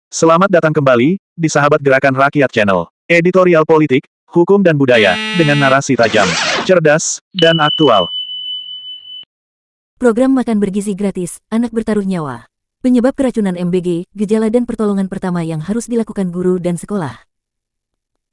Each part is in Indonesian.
Selamat datang kembali di Sahabat Gerakan Rakyat Channel. Editorial politik, hukum dan budaya, dengan narasi tajam, cerdas, dan aktual. Program makan bergizi gratis, anak bertaruh nyawa. Penyebab keracunan MBG, gejala dan pertolongan pertama yang harus dilakukan guru dan sekolah.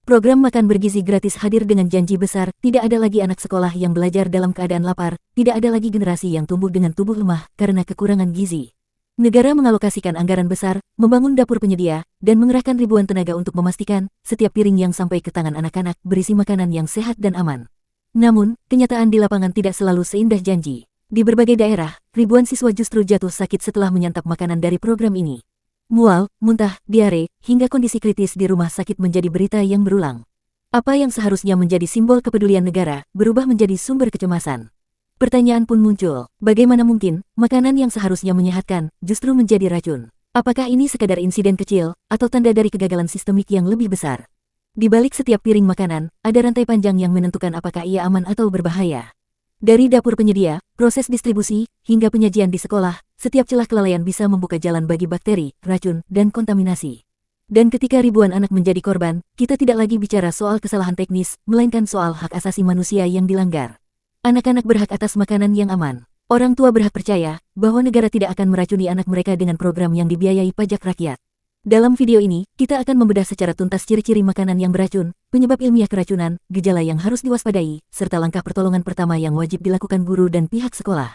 Program makan bergizi gratis hadir dengan janji besar, tidak ada lagi anak sekolah yang belajar dalam keadaan lapar, tidak ada lagi generasi yang tumbuh dengan tubuh lemah karena kekurangan gizi. Negara mengalokasikan anggaran besar, membangun dapur penyedia, dan mengerahkan ribuan tenaga untuk memastikan setiap piring yang sampai ke tangan anak-anak berisi makanan yang sehat dan aman. Namun, kenyataan di lapangan tidak selalu seindah janji. Di berbagai daerah, ribuan siswa justru jatuh sakit setelah menyantap makanan dari program ini. Mual, muntah, diare, hingga kondisi kritis di rumah sakit menjadi berita yang berulang. Apa yang seharusnya menjadi simbol kepedulian negara, berubah menjadi sumber kecemasan. Pertanyaan pun muncul, bagaimana mungkin makanan yang seharusnya menyehatkan justru menjadi racun? Apakah ini sekadar insiden kecil atau tanda dari kegagalan sistemik yang lebih besar? Di balik setiap piring makanan, ada rantai panjang yang menentukan apakah ia aman atau berbahaya. Dari dapur penyedia, proses distribusi, hingga penyajian di sekolah, setiap celah kelalaian bisa membuka jalan bagi bakteri, racun, dan kontaminasi. Dan ketika ribuan anak menjadi korban, kita tidak lagi bicara soal kesalahan teknis, melainkan soal hak asasi manusia yang dilanggar. Anak-anak berhak atas makanan yang aman. Orang tua berhak percaya bahwa negara tidak akan meracuni anak mereka dengan program yang dibiayai pajak rakyat. Dalam video ini, kita akan membedah secara tuntas ciri-ciri makanan yang beracun, penyebab ilmiah keracunan, gejala yang harus diwaspadai, serta langkah pertolongan pertama yang wajib dilakukan guru dan pihak sekolah.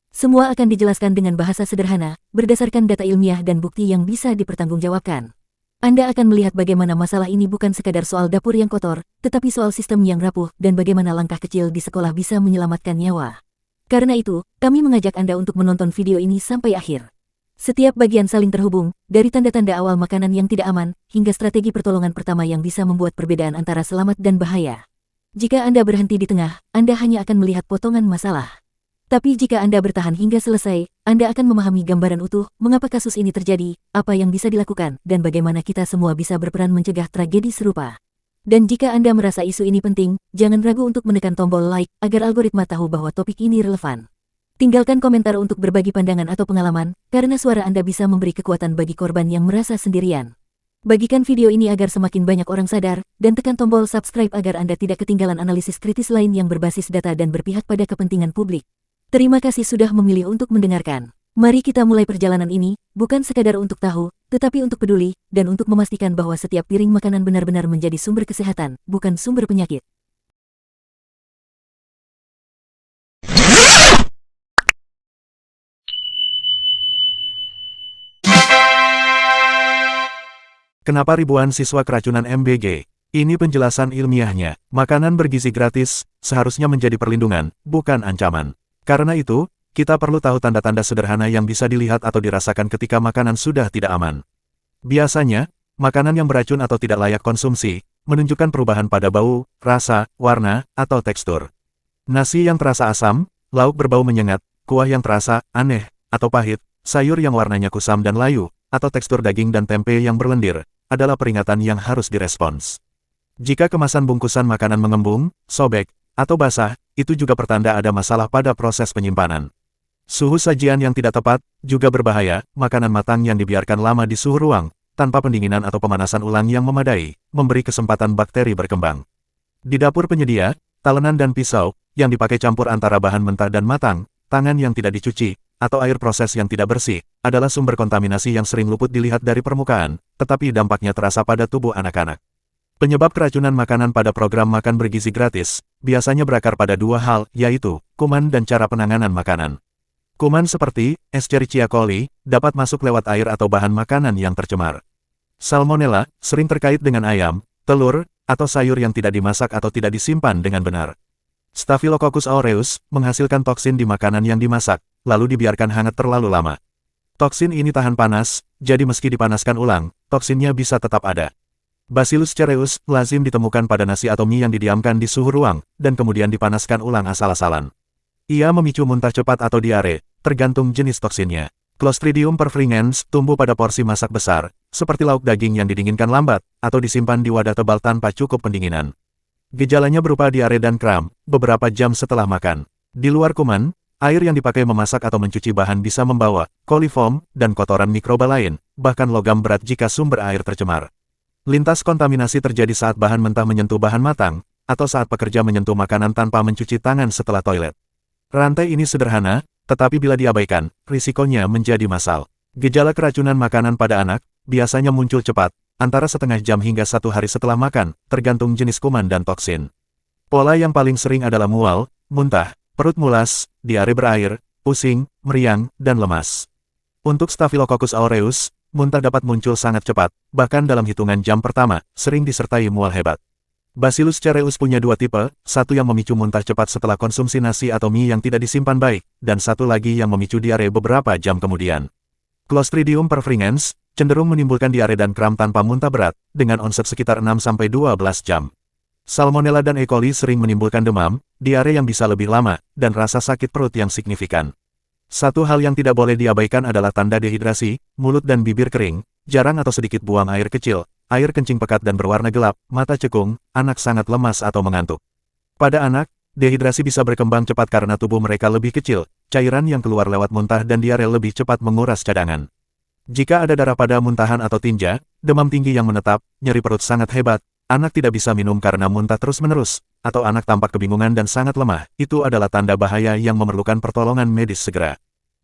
Semua akan dijelaskan dengan bahasa sederhana, berdasarkan data ilmiah dan bukti yang bisa dipertanggungjawabkan. Anda akan melihat bagaimana masalah ini bukan sekadar soal dapur yang kotor, tetapi soal sistem yang rapuh dan bagaimana langkah kecil di sekolah bisa menyelamatkan nyawa. Karena itu, kami mengajak Anda untuk menonton video ini sampai akhir. Setiap bagian saling terhubung, dari tanda-tanda awal makanan yang tidak aman, hingga strategi pertolongan pertama yang bisa membuat perbedaan antara selamat dan bahaya. Jika Anda berhenti di tengah, Anda hanya akan melihat potongan masalah. Tapi jika Anda bertahan hingga selesai, Anda akan memahami gambaran utuh, mengapa kasus ini terjadi, apa yang bisa dilakukan, dan bagaimana kita semua bisa berperan mencegah tragedi serupa. Dan jika Anda merasa isu ini penting, jangan ragu untuk menekan tombol like, agar algoritma tahu bahwa topik ini relevan. Tinggalkan komentar untuk berbagi pandangan atau pengalaman, karena suara Anda bisa memberi kekuatan bagi korban yang merasa sendirian. Bagikan video ini agar semakin banyak orang sadar, dan tekan tombol subscribe agar Anda tidak ketinggalan analisis kritis lain yang berbasis data dan berpihak pada kepentingan publik. Terima kasih sudah memilih untuk mendengarkan. Mari kita mulai perjalanan ini, bukan sekadar untuk tahu, tetapi untuk peduli, dan untuk memastikan bahwa setiap piring makanan benar-benar menjadi sumber kesehatan, bukan sumber penyakit. Kenapa ribuan siswa keracunan MBG? Ini penjelasan ilmiahnya. Makanan bergizi gratis seharusnya menjadi perlindungan, bukan ancaman. Karena itu, kita perlu tahu tanda-tanda sederhana yang bisa dilihat atau dirasakan ketika makanan sudah tidak aman. Biasanya, makanan yang beracun atau tidak layak konsumsi, menunjukkan perubahan pada bau, rasa, warna, atau tekstur. Nasi yang terasa asam, lauk berbau menyengat, kuah yang terasa aneh, atau pahit, sayur yang warnanya kusam dan layu, atau tekstur daging dan tempe yang berlendir, adalah peringatan yang harus direspons. Jika kemasan bungkusan makanan mengembung, sobek, atau basah, itu juga pertanda ada masalah pada proses penyimpanan. Suhu sajian yang tidak tepat juga berbahaya. Makanan matang yang dibiarkan lama di suhu ruang, tanpa pendinginan atau pemanasan ulang yang memadai, memberi kesempatan bakteri berkembang. Di dapur penyedia, talenan dan pisau, yang dipakai campur antara bahan mentah dan matang, tangan yang tidak dicuci, atau air proses yang tidak bersih, adalah sumber kontaminasi yang sering luput dilihat dari permukaan, tetapi dampaknya terasa pada tubuh anak-anak. Penyebab keracunan makanan pada program makan bergizi gratis, biasanya berakar pada dua hal, yaitu, kuman dan cara penanganan makanan. Kuman seperti Escherichia coli, dapat masuk lewat air atau bahan makanan yang tercemar. Salmonella, sering terkait dengan ayam, telur, atau sayur yang tidak dimasak atau tidak disimpan dengan benar. Staphylococcus aureus, menghasilkan toksin di makanan yang dimasak, lalu dibiarkan hangat terlalu lama. Toksin ini tahan panas, jadi meski dipanaskan ulang, toksinnya bisa tetap ada. Bacillus cereus lazim ditemukan pada nasi atau mie yang didiamkan di suhu ruang, dan kemudian dipanaskan ulang asal-asalan. Ia memicu muntah cepat atau diare, tergantung jenis toksinnya. Clostridium perfringens tumbuh pada porsi masak besar, seperti lauk daging yang didinginkan lambat, atau disimpan di wadah tebal tanpa cukup pendinginan. Gejalanya berupa diare dan kram, beberapa jam setelah makan. Di luar kuman, air yang dipakai memasak atau mencuci bahan bisa membawa coliform dan kotoran mikroba lain, bahkan logam berat jika sumber air tercemar. Lintas kontaminasi terjadi saat bahan mentah menyentuh bahan matang, atau saat pekerja menyentuh makanan tanpa mencuci tangan setelah toilet. Rantai ini sederhana, tetapi bila diabaikan, risikonya menjadi massal. Gejala keracunan makanan pada anak biasanya muncul cepat, antara setengah jam hingga 1 hari setelah makan, tergantung jenis kuman dan toksin. Pola yang paling sering adalah mual, muntah, perut mulas, diare berair, pusing, meriang, dan lemas. Untuk Staphylococcus aureus, muntah dapat muncul sangat cepat, bahkan dalam hitungan jam pertama, sering disertai mual hebat. Bacillus cereus punya 2 tipe, satu yang memicu muntah cepat setelah konsumsi nasi atau mie yang tidak disimpan baik, dan satu lagi yang memicu diare beberapa jam kemudian. Clostridium perfringens cenderung menimbulkan diare dan kram tanpa muntah berat, dengan onset sekitar 6-12 jam. Salmonella dan E. coli sering menimbulkan demam, diare yang bisa lebih lama, dan rasa sakit perut yang signifikan. Satu hal yang tidak boleh diabaikan adalah tanda dehidrasi, mulut dan bibir kering, jarang atau sedikit buang air kecil, air kencing pekat dan berwarna gelap, mata cekung, anak sangat lemas atau mengantuk. Pada anak, dehidrasi bisa berkembang cepat karena tubuh mereka lebih kecil, cairan yang keluar lewat muntah dan diare lebih cepat menguras cadangan. Jika ada darah pada muntahan atau tinja, demam tinggi yang menetap, nyeri perut sangat hebat, anak tidak bisa minum karena muntah terus-menerus, atau anak tampak kebingungan dan sangat lemah, itu adalah tanda bahaya yang memerlukan pertolongan medis segera.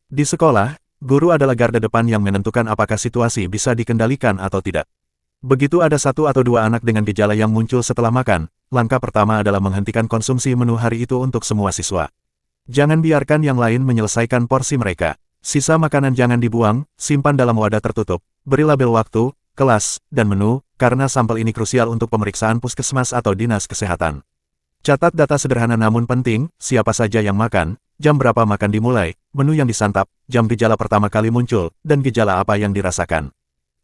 Di sekolah, guru adalah garda depan yang menentukan apakah situasi bisa dikendalikan atau tidak. Begitu ada 1 atau 2 anak dengan gejala yang muncul setelah makan, langkah pertama adalah menghentikan konsumsi menu hari itu untuk semua siswa. Jangan biarkan yang lain menyelesaikan porsi mereka. Sisa makanan jangan dibuang, simpan dalam wadah tertutup, beri label waktu, kelas, dan menu, karena sampel ini krusial untuk pemeriksaan puskesmas atau dinas kesehatan. Catat data sederhana namun penting, siapa saja yang makan, jam berapa makan dimulai, menu yang disantap, jam gejala pertama kali muncul, dan gejala apa yang dirasakan.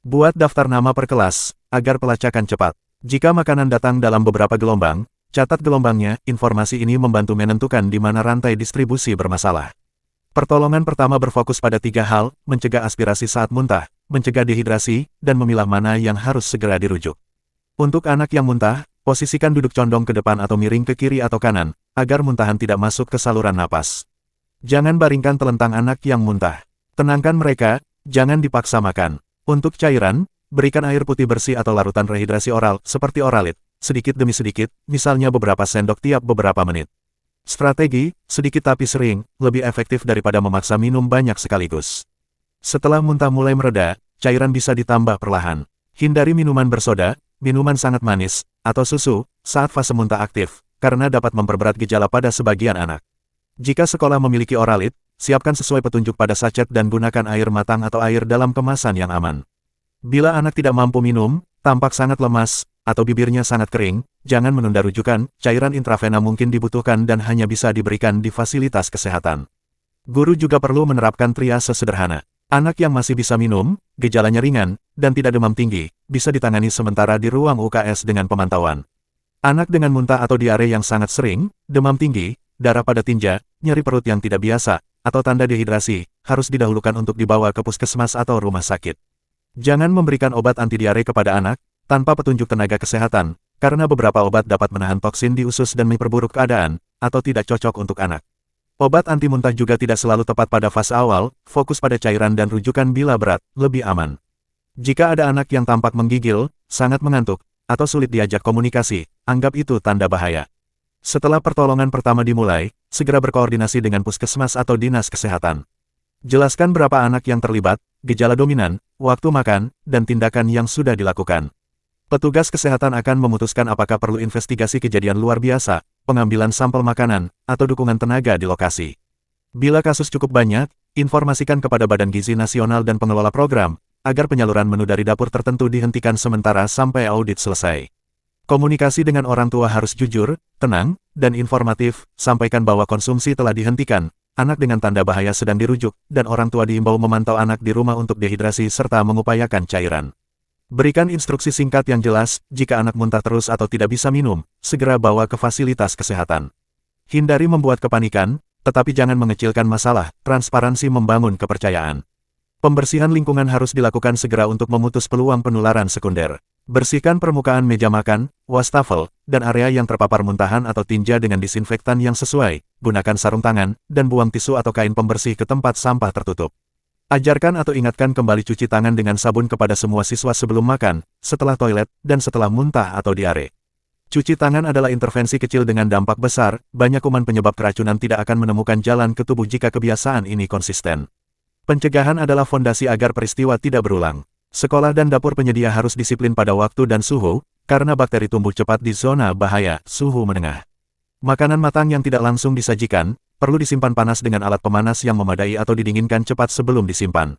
Buat daftar nama per kelas, agar pelacakan cepat. Jika makanan datang dalam beberapa gelombang, catat gelombangnya, informasi ini membantu menentukan di mana rantai distribusi bermasalah. Pertolongan pertama berfokus pada 3 hal, mencegah aspirasi saat muntah, mencegah dehidrasi, dan memilah mana yang harus segera dirujuk. Untuk anak yang muntah, posisikan duduk condong ke depan atau miring ke kiri atau kanan, agar muntahan tidak masuk ke saluran napas. Jangan baringkan telentang anak yang muntah. Tenangkan mereka, jangan dipaksa makan. Untuk cairan, berikan air putih bersih atau larutan rehidrasi oral, seperti Oralit, sedikit demi sedikit, misalnya beberapa sendok tiap beberapa menit. Strategi, sedikit tapi sering, lebih efektif daripada memaksa minum banyak sekaligus. Setelah muntah mulai mereda, cairan bisa ditambah perlahan. Hindari minuman bersoda, minuman sangat manis, atau susu, saat fase muntah aktif, karena dapat memperberat gejala pada sebagian anak. Jika sekolah memiliki Oralit, siapkan sesuai petunjuk pada sachet dan gunakan air matang atau air dalam kemasan yang aman. Bila anak tidak mampu minum, tampak sangat lemas, atau bibirnya sangat kering, jangan menunda rujukan, cairan intravena mungkin dibutuhkan dan hanya bisa diberikan di fasilitas kesehatan. Guru juga perlu menerapkan triase sederhana. Anak yang masih bisa minum, gejalanya ringan, dan tidak demam tinggi, bisa ditangani sementara di ruang UKS dengan pemantauan. Anak dengan muntah atau diare yang sangat sering, demam tinggi, darah pada tinja, nyeri perut yang tidak biasa, atau tanda dehidrasi, harus didahulukan untuk dibawa ke puskesmas atau rumah sakit. Jangan memberikan obat anti diare kepada anak, tanpa petunjuk tenaga kesehatan, karena beberapa obat dapat menahan toksin di usus dan memperburuk keadaan, atau tidak cocok untuk anak. Obat anti muntah juga tidak selalu tepat pada fase awal, fokus pada cairan dan rujukan bila berat, lebih aman. Jika ada anak yang tampak menggigil, sangat mengantuk, atau sulit diajak komunikasi, anggap itu tanda bahaya. Setelah pertolongan pertama dimulai, segera berkoordinasi dengan puskesmas atau dinas kesehatan. Jelaskan berapa anak yang terlibat, gejala dominan, waktu makan, dan tindakan yang sudah dilakukan. Petugas kesehatan akan memutuskan apakah perlu investigasi kejadian luar biasa, pengambilan sampel makanan, atau dukungan tenaga di lokasi. Bila kasus cukup banyak, informasikan kepada Badan Gizi Nasional dan pengelola program, agar penyaluran menu dari dapur tertentu dihentikan sementara sampai audit selesai. Komunikasi dengan orang tua harus jujur, tenang, dan informatif, sampaikan bahwa konsumsi telah dihentikan, anak dengan tanda bahaya sedang dirujuk, dan orang tua diimbau memantau anak di rumah untuk dehidrasi serta mengupayakan cairan. Berikan instruksi singkat yang jelas, jika anak muntah terus atau tidak bisa minum, segera bawa ke fasilitas kesehatan. Hindari membuat kepanikan, tetapi jangan mengecilkan masalah, transparansi membangun kepercayaan. Pembersihan lingkungan harus dilakukan segera untuk memutus peluang penularan sekunder. Bersihkan permukaan meja makan, wastafel, dan area yang terpapar muntahan atau tinja dengan disinfektan yang sesuai, gunakan sarung tangan, dan buang tisu atau kain pembersih ke tempat sampah tertutup. Ajarkan atau ingatkan kembali cuci tangan dengan sabun kepada semua siswa sebelum makan, setelah toilet, dan setelah muntah atau diare. Cuci tangan adalah intervensi kecil dengan dampak besar, banyak kuman penyebab keracunan tidak akan menemukan jalan ke tubuh jika kebiasaan ini konsisten. Pencegahan adalah fondasi agar peristiwa tidak berulang. Sekolah dan dapur penyedia harus disiplin pada waktu dan suhu, karena bakteri tumbuh cepat di zona bahaya, suhu menengah. Makanan matang yang tidak langsung disajikan, perlu disimpan panas dengan alat pemanas yang memadai atau didinginkan cepat sebelum disimpan.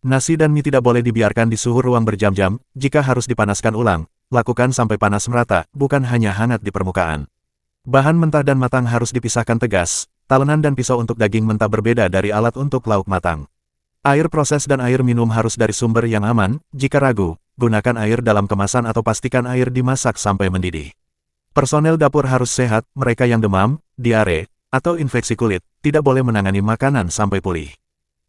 Nasi dan mie tidak boleh dibiarkan di suhu ruang berjam-jam, jika harus dipanaskan ulang, lakukan sampai panas merata, bukan hanya hangat di permukaan. Bahan mentah dan matang harus dipisahkan tegas, talenan dan pisau untuk daging mentah berbeda dari alat untuk lauk matang. Air proses dan air minum harus dari sumber yang aman, jika ragu, gunakan air dalam kemasan atau pastikan air dimasak sampai mendidih. Personel dapur harus sehat, mereka yang demam, diare, atau infeksi kulit, tidak boleh menangani makanan sampai pulih.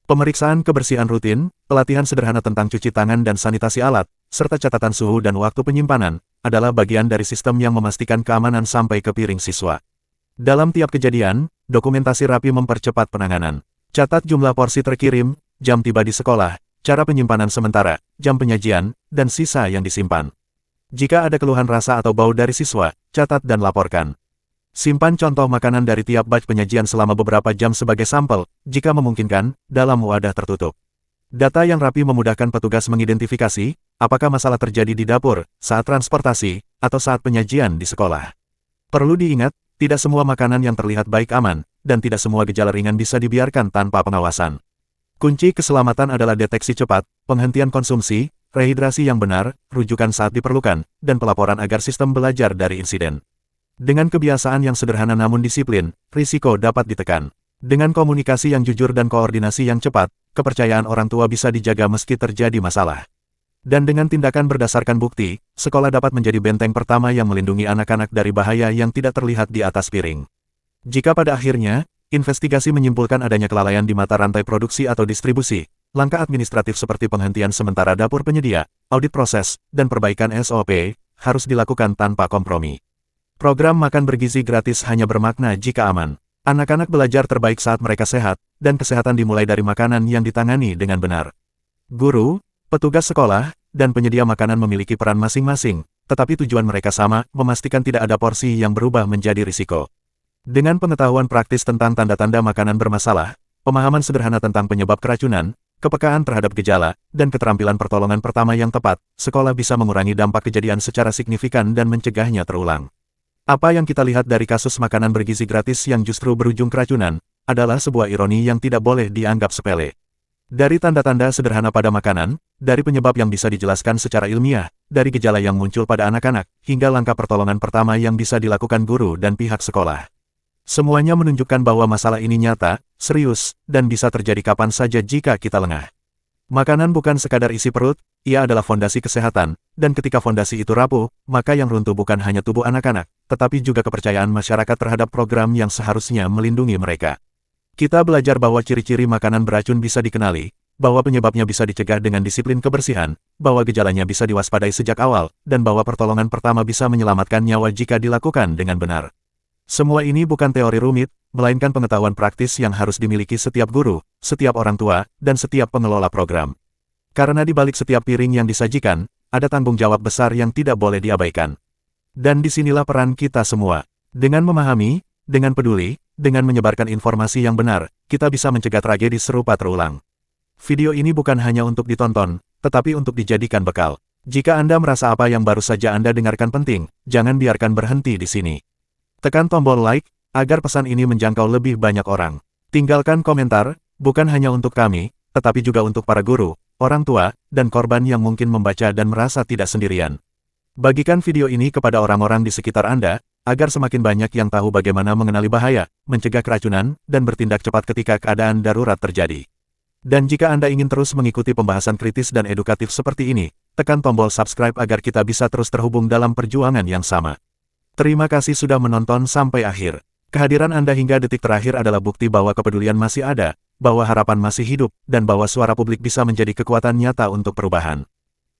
Pemeriksaan kebersihan rutin, pelatihan sederhana tentang cuci tangan dan sanitasi alat, serta catatan suhu dan waktu penyimpanan, adalah bagian dari sistem yang memastikan keamanan sampai ke piring siswa. Dalam tiap kejadian, dokumentasi rapi mempercepat penanganan. Catat jumlah porsi terkirim, jam tiba di sekolah, cara penyimpanan sementara, jam penyajian, dan sisa yang disimpan. Jika ada keluhan rasa atau bau dari siswa, catat dan laporkan. Simpan contoh makanan dari tiap batch penyajian selama beberapa jam sebagai sampel, jika memungkinkan, dalam wadah tertutup. Data yang rapi memudahkan petugas mengidentifikasi, apakah masalah terjadi di dapur, saat transportasi, atau saat penyajian di sekolah. Perlu diingat, tidak semua makanan yang terlihat baik aman, dan tidak semua gejala ringan bisa dibiarkan tanpa pengawasan. Kunci keselamatan adalah deteksi cepat, penghentian konsumsi, rehidrasi yang benar, rujukan saat diperlukan, dan pelaporan agar sistem belajar dari insiden. Dengan kebiasaan yang sederhana namun disiplin, risiko dapat ditekan. Dengan komunikasi yang jujur dan koordinasi yang cepat, kepercayaan orang tua bisa dijaga meski terjadi masalah. Dan dengan tindakan berdasarkan bukti, sekolah dapat menjadi benteng pertama yang melindungi anak-anak dari bahaya yang tidak terlihat di atas piring. Jika pada akhirnya, investigasi menyimpulkan adanya kelalaian di mata rantai produksi atau distribusi, langkah administratif seperti penghentian sementara dapur penyedia, audit proses, dan perbaikan SOP, harus dilakukan tanpa kompromi. Program makan bergizi gratis hanya bermakna jika aman. Anak-anak belajar terbaik saat mereka sehat, dan kesehatan dimulai dari makanan yang ditangani dengan benar. Guru, petugas sekolah, dan penyedia makanan memiliki peran masing-masing, tetapi tujuan mereka sama, memastikan tidak ada porsi yang berubah menjadi risiko. Dengan pengetahuan praktis tentang tanda-tanda makanan bermasalah, pemahaman sederhana tentang penyebab keracunan, kepekaan terhadap gejala, dan keterampilan pertolongan pertama yang tepat, sekolah bisa mengurangi dampak kejadian secara signifikan dan mencegahnya terulang. Apa yang kita lihat dari kasus makanan bergizi gratis yang justru berujung keracunan, adalah sebuah ironi yang tidak boleh dianggap sepele. Dari tanda-tanda sederhana pada makanan, dari penyebab yang bisa dijelaskan secara ilmiah, dari gejala yang muncul pada anak-anak, hingga langkah pertolongan pertama yang bisa dilakukan guru dan pihak sekolah. Semuanya menunjukkan bahwa masalah ini nyata, serius, dan bisa terjadi kapan saja jika kita lengah. Makanan bukan sekadar isi perut, ia adalah fondasi kesehatan, dan ketika fondasi itu rapuh, maka yang runtuh bukan hanya tubuh anak-anak, tetapi juga kepercayaan masyarakat terhadap program yang seharusnya melindungi mereka. Kita belajar bahwa ciri-ciri makanan beracun bisa dikenali, bahwa penyebabnya bisa dicegah dengan disiplin kebersihan, bahwa gejalanya bisa diwaspadai sejak awal, dan bahwa pertolongan pertama bisa menyelamatkan nyawa jika dilakukan dengan benar. Semua ini bukan teori rumit, melainkan pengetahuan praktis yang harus dimiliki setiap guru, setiap orang tua, dan setiap pengelola program. Karena di balik setiap piring yang disajikan, ada tanggung jawab besar yang tidak boleh diabaikan. Dan disinilah peran kita semua. Dengan memahami, dengan peduli, dengan menyebarkan informasi yang benar, kita bisa mencegah tragedi serupa terulang. Video ini bukan hanya untuk ditonton, tetapi untuk dijadikan bekal. Jika Anda merasa apa yang baru saja Anda dengarkan penting, jangan biarkan berhenti di sini. Tekan tombol like, agar pesan ini menjangkau lebih banyak orang. Tinggalkan komentar, bukan hanya untuk kami, tetapi juga untuk para guru, orang tua, dan korban yang mungkin membaca dan merasa tidak sendirian. Bagikan video ini kepada orang-orang di sekitar Anda, agar semakin banyak yang tahu bagaimana mengenali bahaya, mencegah keracunan, dan bertindak cepat ketika keadaan darurat terjadi. Dan jika Anda ingin terus mengikuti pembahasan kritis dan edukatif seperti ini, tekan tombol subscribe agar kita bisa terus terhubung dalam perjuangan yang sama. Terima kasih sudah menonton sampai akhir. Kehadiran Anda hingga detik terakhir adalah bukti bahwa kepedulian masih ada, bahwa harapan masih hidup, dan bahwa suara publik bisa menjadi kekuatan nyata untuk perubahan.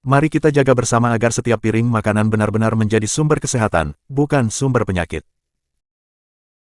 Mari kita jaga bersama agar setiap piring makanan benar-benar menjadi sumber kesehatan, bukan sumber penyakit.